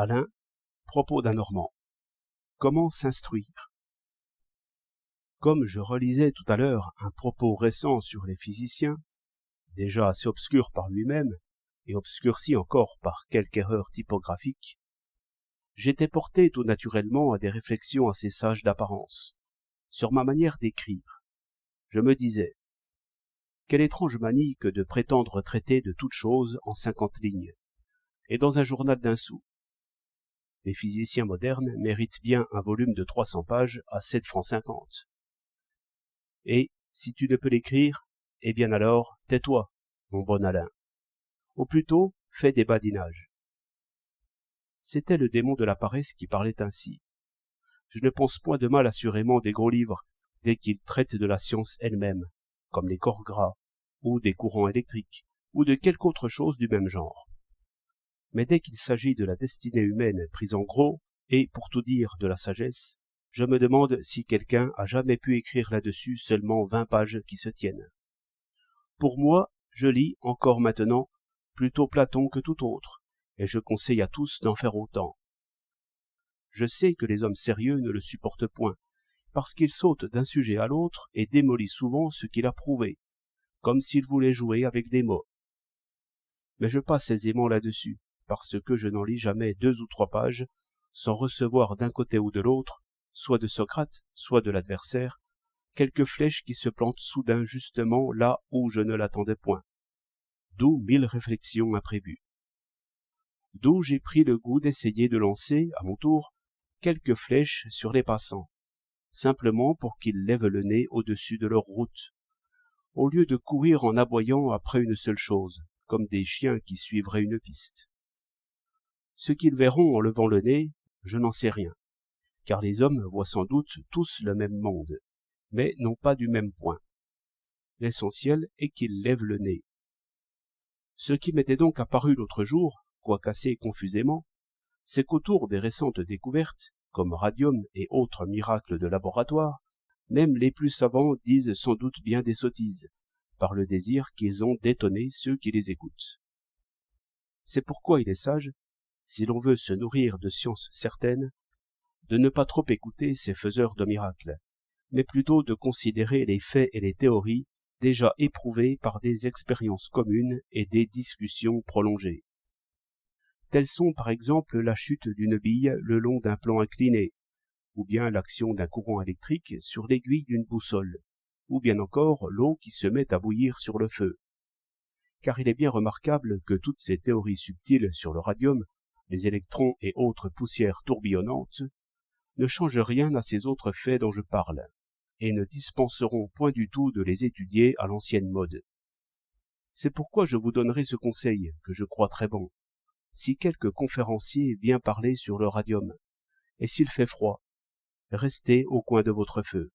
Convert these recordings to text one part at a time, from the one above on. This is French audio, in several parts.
Alain, propos d'un Normand. Comment s'instruire? Comme je relisais tout à l'heure un propos récent sur les physiciens, déjà assez obscur par lui-même, et obscurci encore par quelque erreur typographique, j'étais porté tout naturellement à des réflexions assez sages d'apparence, sur ma manière d'écrire. Je me disais, quelle étrange manie que de prétendre traiter de toutes choses en 50 lignes, et dans un journal d'un sou. Les physiciens modernes méritent bien un volume de 300 pages à 7 francs 50. Et, si tu ne peux l'écrire, eh bien alors, tais-toi, mon bon Alain. Ou plutôt, fais des badinages. C'était le démon de la paresse qui parlait ainsi. Je ne pense point de mal assurément des gros livres, dès qu'ils traitent de la science elle-même, comme les corps gras, ou des courants électriques, ou de quelque autre chose du même genre. Mais dès qu'il s'agit de la destinée humaine prise en gros, et, pour tout dire, de la sagesse, je me demande si quelqu'un a jamais pu écrire là-dessus seulement 20 pages qui se tiennent. Pour moi, je lis, encore maintenant, plutôt Platon que tout autre, et je conseille à tous d'en faire autant. Je sais que les hommes sérieux ne le supportent point, parce qu'il saute d'un sujet à l'autre et démolit souvent ce qu'il a prouvé, comme s'il voulait jouer avec des mots. Mais je passe aisément là-dessus, parce que je n'en lis jamais 2 ou 3 pages, sans recevoir d'un côté ou de l'autre, soit de Socrate, soit de l'adversaire, quelques flèches qui se plantent soudain justement là où je ne l'attendais point. D'où 1000 réflexions imprévues. D'où j'ai pris le goût d'essayer de lancer, à mon tour, quelques flèches sur les passants, simplement pour qu'ils lèvent le nez au-dessus de leur route, au lieu de courir en aboyant après une seule chose, comme des chiens qui suivraient une piste. Ce qu'ils verront en levant le nez, je n'en sais rien, car les hommes voient sans doute tous le même monde, mais non pas du même point. L'essentiel est qu'ils lèvent le nez. Ce qui m'était donc apparu l'autre jour, quoique assez confusément, c'est qu'autour des récentes découvertes, comme radium et autres miracles de laboratoire, même les plus savants disent sans doute bien des sottises, par le désir qu'ils ont d'étonner ceux qui les écoutent. C'est pourquoi il est sage, si l'on veut se nourrir de sciences certaines, de ne pas trop écouter ces faiseurs de miracles, mais plutôt de considérer les faits et les théories déjà éprouvés par des expériences communes et des discussions prolongées. Telles sont par exemple la chute d'une bille le long d'un plan incliné, ou bien l'action d'un courant électrique sur l'aiguille d'une boussole, ou bien encore l'eau qui se met à bouillir sur le feu. Car il est bien remarquable que toutes ces théories subtiles sur le radium, les électrons et autres poussières tourbillonnantes, ne changent rien à ces autres faits dont je parle, et ne dispenseront point du tout de les étudier à l'ancienne mode. C'est pourquoi je vous donnerai ce conseil, que je crois très bon. Si quelque conférencier vient parler sur le radium, et s'il fait froid, restez au coin de votre feu.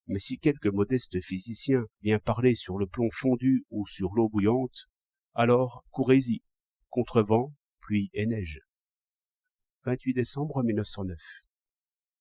Mais si quelque modeste physicien vient parler sur le plomb fondu ou sur l'eau bouillante, alors courez-y, contre vent, pluie et neige. 28 décembre 1909.